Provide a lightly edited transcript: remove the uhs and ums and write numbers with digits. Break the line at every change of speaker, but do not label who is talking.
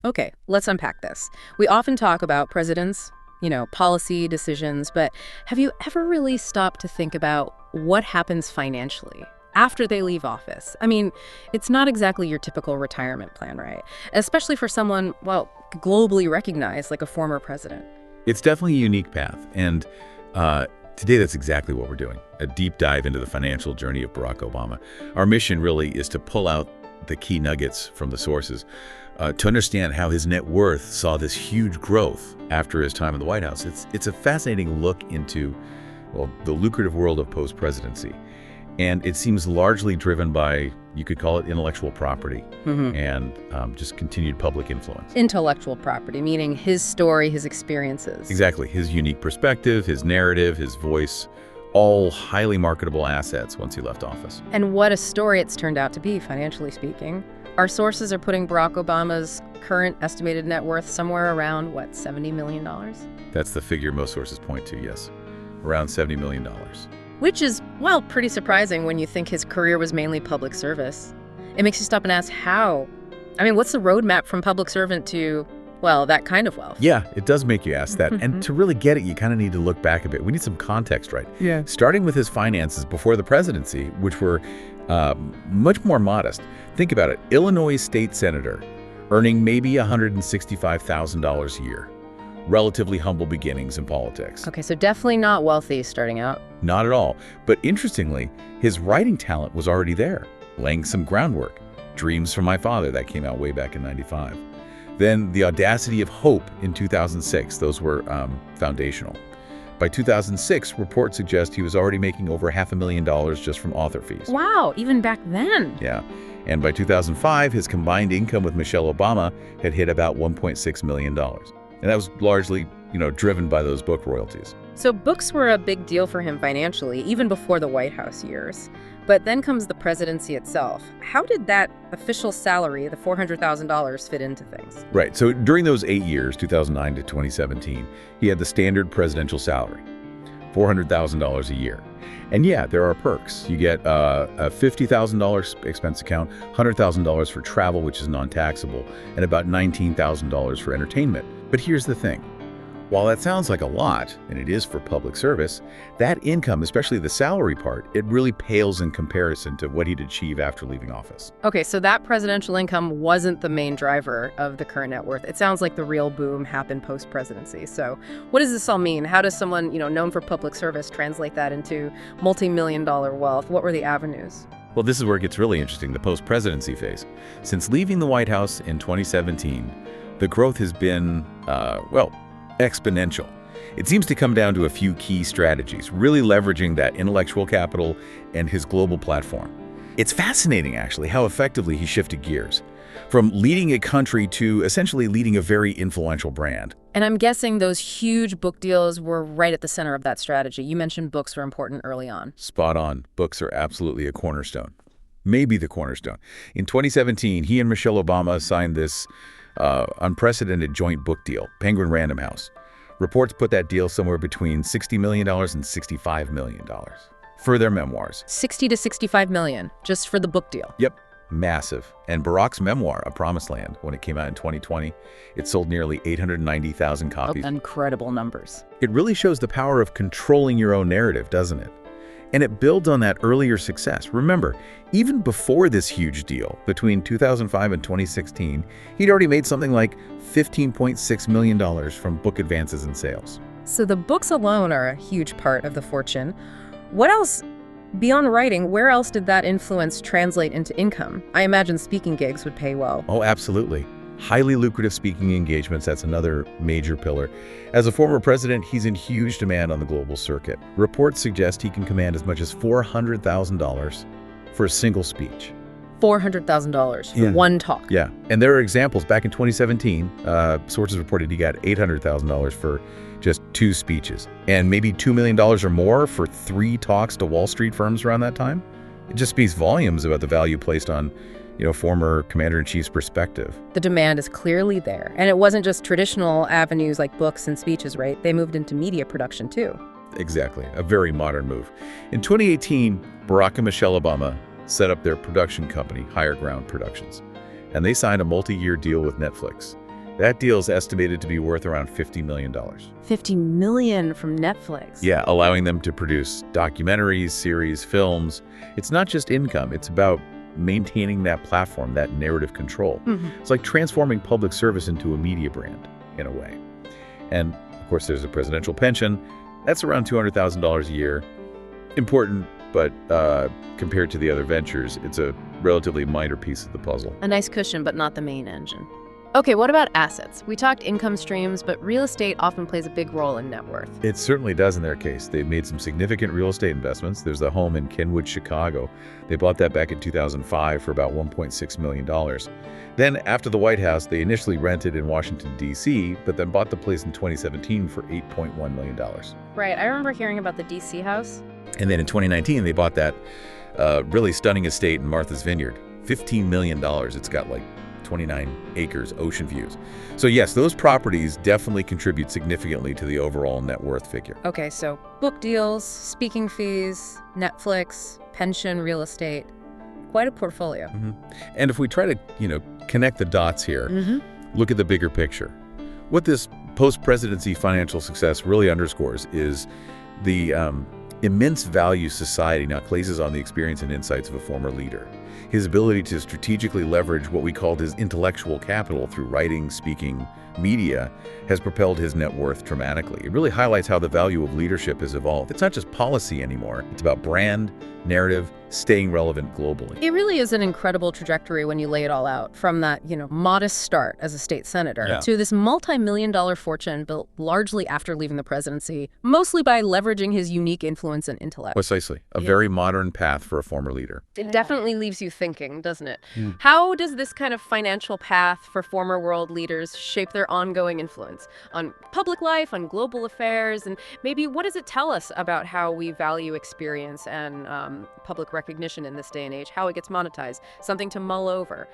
Okay, let's unpack this. We often talk about presidents, policy decisions, but have you ever really stopped to think about what happens financially after they leave office? I mean, it's not exactly your typical retirement plan, right? Especially for someone, well, globally recognized like a former president.
It's definitely a unique path, and today that's exactly what we're doing, a deep dive into the financial journey of Barack Obama. Our mission really is to pull out the key nuggets from the sources to understand how his net worth saw this huge growth after his time in the White House. It's a fascinating look into, well, the lucrative world of post-presidency. And it seems largely driven by, you could call it intellectual property and just continued public influence.
Intellectual property, meaning his story, his experiences.
Exactly. His unique perspective, his narrative, his voice, all highly marketable assets once he left office.
And what a story it's turned out to be, financially speaking. Our sources are putting Barack Obama's current estimated net worth somewhere around, what, $70 million?
That's the figure most sources point to, yes. Around $70 million.
Which is, well, pretty surprising when you think his career was mainly public service. It makes you stop and ask how. I mean, what's the roadmap from public servant to, well, that kind of wealth?
Yeah, it does make you ask that. And to really get it, you kind of need to look back a bit. We need some context, right?
Yeah.
Starting with his finances before the presidency, which were much more modest. Think about it. Illinois state senator, earning maybe $165,000 a year. Relatively humble beginnings in politics.
Okay, so definitely not wealthy starting out.
Not at all. But interestingly, his writing talent was already there, laying some groundwork. Dreams from My Father, that came out way back in '95. Then The Audacity of Hope in 2006. Those were foundational. By 2006, reports suggest he was already making over $500,000 just from author fees.
Wow, even back then.
Yeah. And by 2005, his combined income with Michelle Obama had hit about $1.6 million. And that was largely, driven by those book royalties.
So books were a big deal for him financially, even before the White House years. But then comes the presidency itself. How did that official salary, the $400,000, fit into things?
Right. So during those 8 years, 2009 to 2017, he had the standard presidential salary, $400,000 a year. And yeah, there are perks. You get a $50,000 expense account, $100,000 for travel, which is non-taxable, and about $19,000 for entertainment. But here's the thing. While that sounds like a lot, and it is for public service, that income, especially the salary part, it really pales in comparison to what he'd achieve after leaving office.
Okay, so that presidential income wasn't the main driver of the current net worth. It sounds like the real boom happened post-presidency. So what does this all mean? How does someone, known for public service translate that into multi-million-dollar wealth? What were the avenues?
Well, this is where it gets really interesting, the post-presidency phase. Since leaving the White House in 2017, the growth has been, exponential. It seems to come down to a few key strategies, really leveraging that intellectual capital and his global platform. It's fascinating, actually, how effectively he shifted gears, from leading a country to essentially leading a very influential brand.
And I'm guessing those huge book deals were right at the center of that strategy. You mentioned books were important early on.
Spot on. Books are absolutely a cornerstone. Maybe the cornerstone. In 2017, he and Michelle Obama signed this unprecedented joint book deal, Penguin Random House. Reports put that deal somewhere between $60 million and $65 million for their memoirs.
60 to 65 million just for the book deal.
Yep, massive. And Barack's memoir, A Promised Land, when it came out in 2020, it sold nearly 890,000 copies.
Oh, incredible numbers.
It really shows the power of controlling your own narrative, doesn't it? And it builds on that earlier success. Remember, even before this huge deal, between 2005 and 2016, he'd already made something like $15.6 million from book advances and sales.
So the books alone are a huge part of the fortune. What else, beyond writing, where else did that influence translate into income? I imagine speaking gigs would pay well.
Oh, absolutely. Highly lucrative speaking engagements, that's another major pillar. As a former president, he's in huge demand on the global circuit. Reports suggest he can command as much as $400,000 for a single speech.
$400,000 for one talk.
Yeah, and there are examples. Back in 2017, sources reported he got $800,000 for just 2 speeches, and maybe $2 million or more for 3 talks to Wall Street firms around that time. It just speaks volumes about the value placed on former commander-in-chief's perspective.
The demand is clearly there. And it wasn't just traditional avenues like books and speeches, right? They moved into media production, too.
Exactly. A very modern move. In 2018, Barack and Michelle Obama set up their production company, Higher Ground Productions, and they signed a multi-year deal with Netflix. That deal's estimated to be worth around $50 million.
$50 million from Netflix.
Yeah, allowing them to produce documentaries, series, films. It's not just income, it's about maintaining that platform, that narrative control. It's like transforming public service into a media brand, in a way. And, of course, there's a presidential pension. That's around $200,000 a year. Important, but compared to the other ventures, it's a relatively minor piece of the puzzle.
A nice cushion, but not the main engine. Okay, what about assets? We talked income streams, but real estate often plays a big role in net worth.
It certainly does in their case. They've made some significant real estate investments. There's the home in Kenwood, Chicago. They bought that back in 2005 for about $1.6 million. Then, after the White House, they initially rented in Washington, D.C., but then bought the place in 2017 for $8.1 million.
Right, I remember hearing about the D.C. house.
And then in 2019, they bought that really stunning estate in Martha's Vineyard, $15 million. It's got like 29 acres, ocean views. So yes, those properties definitely contribute significantly to the overall net worth figure.
Okay, so book deals, speaking fees, Netflix, pension, real estate, quite a portfolio.
And if we try to, connect the dots here, look at the bigger picture. What this post-presidency financial success really underscores is the immense value society now places on the experience and insights of a former leader. His ability to strategically leverage what we called his intellectual capital through writing, speaking, media has propelled his net worth dramatically. It really highlights how the value of leadership has evolved. It's not just policy anymore. It's about brand, narrative, staying relevant globally.
It really is an incredible trajectory when you lay it all out, from that, modest start as a state senator to this multi-million-dollar fortune built largely after leaving the presidency, mostly by leveraging his unique influence and intellect.
Precisely. A very modern path for a former leader.
It definitely leaves you thinking, doesn't it? How does this kind of financial path for former world leaders shape their ongoing influence on public life, on global affairs, and maybe what does it tell us about how we value experience and public recognition in this day and age, how it gets monetized? Something to mull over.